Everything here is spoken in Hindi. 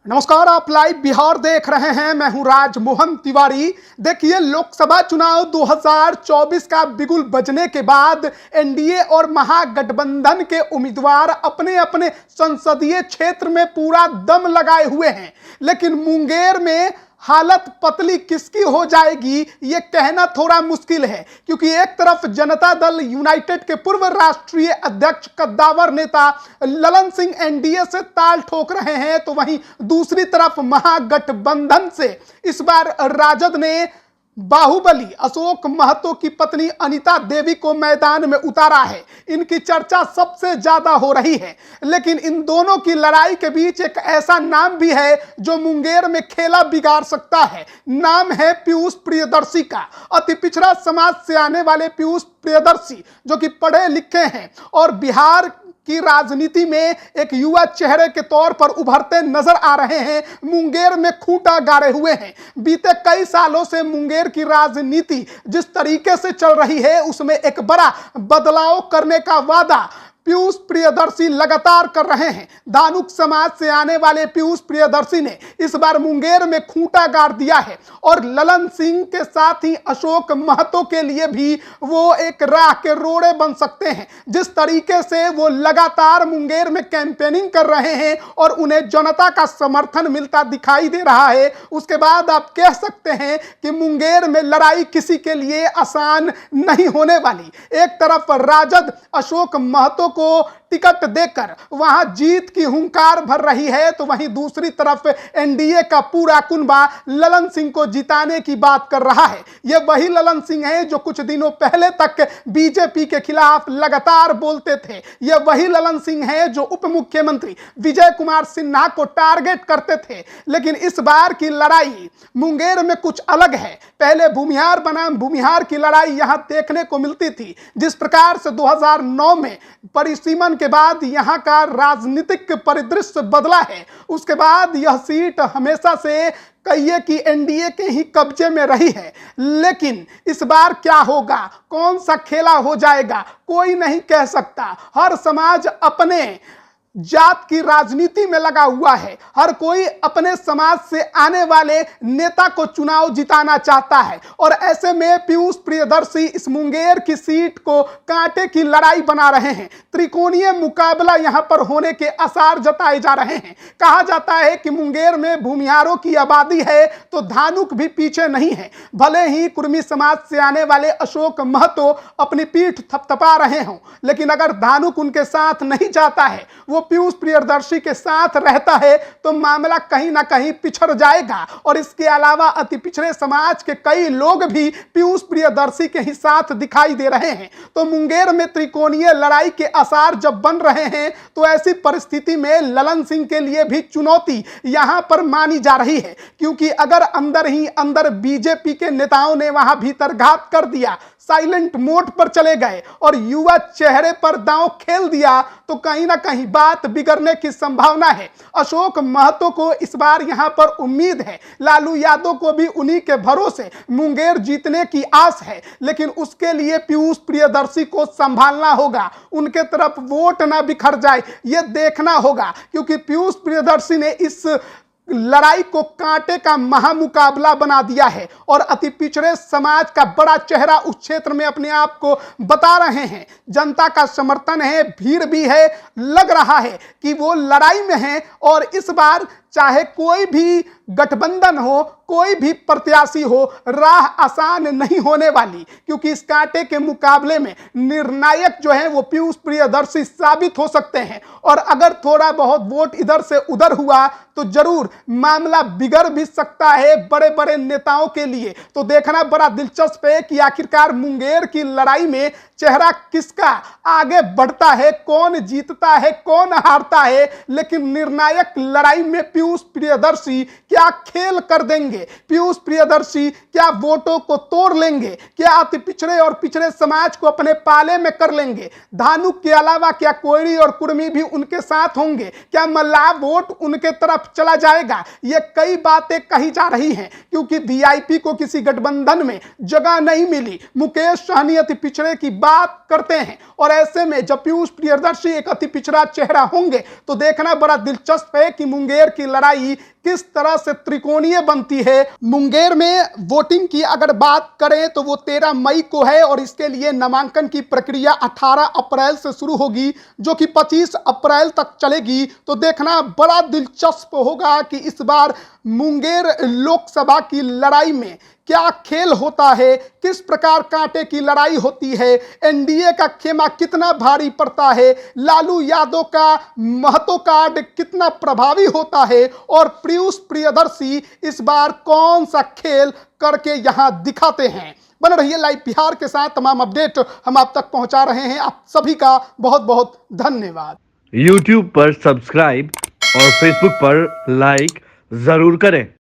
नमस्कार, आप लाइव बिहार देख रहे हैं। मैं हूं राजमोहन तिवारी। देखिए, लोकसभा चुनाव 2024 का बिगुल बजने के बाद एनडीए और महागठबंधन के उम्मीदवार अपने अपने संसदीय क्षेत्र में पूरा दम लगाए हुए हैं, लेकिन मुंगेर में हालत पतली किसकी हो जाएगी ये कहना थोड़ा मुश्किल है, क्योंकि एक तरफ जनता दल यूनाइटेड के पूर्व राष्ट्रीय अध्यक्ष कद्दावर नेता ललन सिंह एनडीए से ताल ठोक रहे हैं, तो वहीं दूसरी तरफ महागठबंधन से इस बार राजद ने बाहुबली अशोक महतो की पत्नी अनीता देवी को मैदान में उतारा है। इनकी चर्चा सबसे ज्यादा हो रही है, लेकिन इन दोनों की लड़ाई के बीच एक ऐसा नाम भी है जो मुंगेर में खेला बिगाड़ सकता है। नाम है पीयूष प्रियदर्शी का। अति पिछड़ा समाज से आने वाले पीयूष प्रियदर्शी, जो कि पढ़े लिखे हैं और बिहार की राजनीति में एक युवा चेहरे के तौर पर उभरते नजर आ रहे हैं, मुंगेर में खूंटा गाड़े हुए हैं। बीते कई सालों से मुंगेर की राजनीति जिस तरीके से चल रही है, उसमें एक बड़ा बदलाव करने का वादा पीयूष प्रियदर्शी लगातार कर रहे हैं। धानुक समाज से आने वाले पीयूष प्रियदर्शी ने इस बार मुंगेर में खूंटा गाड़ दिया है और ललन सिंह के साथ ही अशोक महतो के लिए भी वो एक राह के रोड़े बन सकते हैं। जिस तरीके से वो लगातार मुंगेर में कैंपेनिंग कर रहे हैं और उन्हें जनता का समर्थन मिलता दिखाई दे रहा है, उसके बाद आप कह सकते हैं कि मुंगेर में लड़ाई किसी के लिए आसान नहीं होने वाली। एक तरफ राजद अशोक महतो को टिकट देकर वहां जीत की हुंकार भर रही है, तो वहीं दूसरी तरफ एनडीए का पूरा कुनबा ललन सिंह को जिताने की बात कर रहा है। यह वही ललन सिंह है जो कुछ दिनों पहले तक बीजेपी के खिलाफ लगातार बोलते थे। यह वही ललन सिंह है जो उप मुख्यमंत्री विजय कुमार सिन्हा को टारगेट करते थे। लेकिन इस बार की लड़ाई मुंगेर में कुछ अलग है। पहले भूमिहार बनाम भूमिहार की लड़ाई यहां देखने को मिलती थी। जिस प्रकार से 2009 में परिसीमन के बाद यहां का राजनीतिक परिदृश्य बदला है, उसके बाद यह सीट हमेशा से कहिए कि एनडीए के ही कब्जे में रही है। लेकिन इस बार क्या होगा, कौन सा खेला हो जाएगा, कोई नहीं कह सकता। हर समाज अपने जात की राजनीति में लगा हुआ है। हर कोई अपने समाज से आने वाले नेता को चुनाव जिताना चाहता है, और ऐसे में पीयूष प्रियदर्शी इस मुंगेर की सीट को कांटे की लड़ाई बना रहे हैं। त्रिकोणीय मुकाबला यहां पर होने के आसार जताए जा रहे हैं। कहा जाता है कि मुंगेर में भूमिहारों की आबादी है तो धानुक भी पीछे नहीं है। भले ही कुर्मी समाज से आने वाले अशोक महतो अपनी पीठ थपथपा रहे हों, लेकिन अगर धानुक उनके साथ नहीं जाता है, वो पीयूष प्रियदर्शी के साथ रहता है, तो मामला कहीं ना कहीं पिछड़ जाएगा। और इसके अलावा अति पिछड़े समाज के कई लोग भी पीयूष प्रियदर्शी के ही साथ दिखाई दे रहे हैं। तो मुंगेर में त्रिकोणीय लड़ाई के आसार जब बन रहे हैं, तो ऐसी परिस्थिति में ललन सिंह के लिए भी चुनौती यहां पर मानी जा रही है, क्योंकि अगर अंदर ही अंदर बीजेपी के नेताओं ने वहां भीतर घात कर दिया, साइलेंट मोड पर चले गए और युवा चेहरे पर दांव खेल दिया, तो कहीं ना कहीं बात बिगड़ने की संभावना है। अशोक महतो को इस बार यहां पर उम्मीद है, लालू यादव को भी उन्हीं के भरोसे मुंगेर जीतने की आस है, लेकिन उसके लिए पीयूष प्रियदर्शी को संभालना होगा, उनके तरफ वोट ना बिखर जाए यह देखना होगा, क्योंकि पीयूष प्रियदर्शी ने इस लड़ाई को कांटे का महामुकाबला बना दिया है और अति पिछड़े समाज का बड़ा चेहरा उस क्षेत्र में अपने आप को बता रहे हैं। जनता का समर्थन है, भीड़ भी है, लग रहा है कि वो लड़ाई में है। और इस बार चाहे कोई भी गठबंधन हो, कोई भी प्रत्याशी हो, राह आसान नहीं होने वाली, क्योंकि इस कांटे के मुकाबले में निर्णायक जो है वो पीयूष प्रियदर्शी साबित हो सकते हैं। और अगर थोड़ा बहुत वोट इधर से उधर हुआ तो जरूर मामला बिगड़ भी सकता है बड़े बड़े नेताओं के लिए। तो देखना बड़ा दिलचस्प है कि आखिरकार मुंगेर की लड़ाई में चेहरा किसका आगे बढ़ता है, कौन जीतता है, कौन हारता है। लेकिन निर्णायक लड़ाई में पीयूष प्रियदर्शी क्या खेल कर देंगे? पीयूष प्रियदर्शी क्या वोटों को तोड़ लेंगे? क्या अति पिछड़े और पिछड़े समाज को अपने पाले में कर लेंगे? धानुक के अलावा क्या कोयरी और कुर्मी भी उनके साथ होंगे? क्या मल्लाह वोट उनके तरफ चला जाएगा? ये कई बातें कही जा रही हैं, क्योंकि वीआईपी को किसी गठबंधन में जगह नहीं मिली। मुकेश सहनी अति पिछड़े की बात करते हैं, और ऐसे में जब पीयूष प्रियदर्शी एक अति पिछड़ा चेहरा होंगे तो देखना बड़ा दिलचस्प है कि मुंगेर की लड़ाई किस तरह से त्रिकोणीय बनती है। मुंगेर में वोटिंग की अगर बात करें तो वो 13 मई को है, और इसके लिए नामांकन की प्रक्रिया 18 अप्रैल से शुरू होगी, जो कि 25 अप्रैल तक चलेगी। तो देखना बड़ा दिलचस्प होगा कि इस बार मुंगेर लोकसभा की लड़ाई में क्या खेल होता है, किस प्रकार कांटे की लड़ाई होती है, एनडीए का खेमा कितना भारी पड़ता है, लालू यादव का महतो कार्ड कितना प्रभावी होता है, और पीयूष प्रियदर्शी इस बार कौन सा खेल करके यहां दिखाते हैं। बने रहिए लाइव बिहार के साथ, तमाम अपडेट हम आप तक पहुंचा रहे हैं। आप सभी का बहुत बहुत धन्यवाद। YouTube पर सब्सक्राइब और Facebook पर लाइक जरूर करें।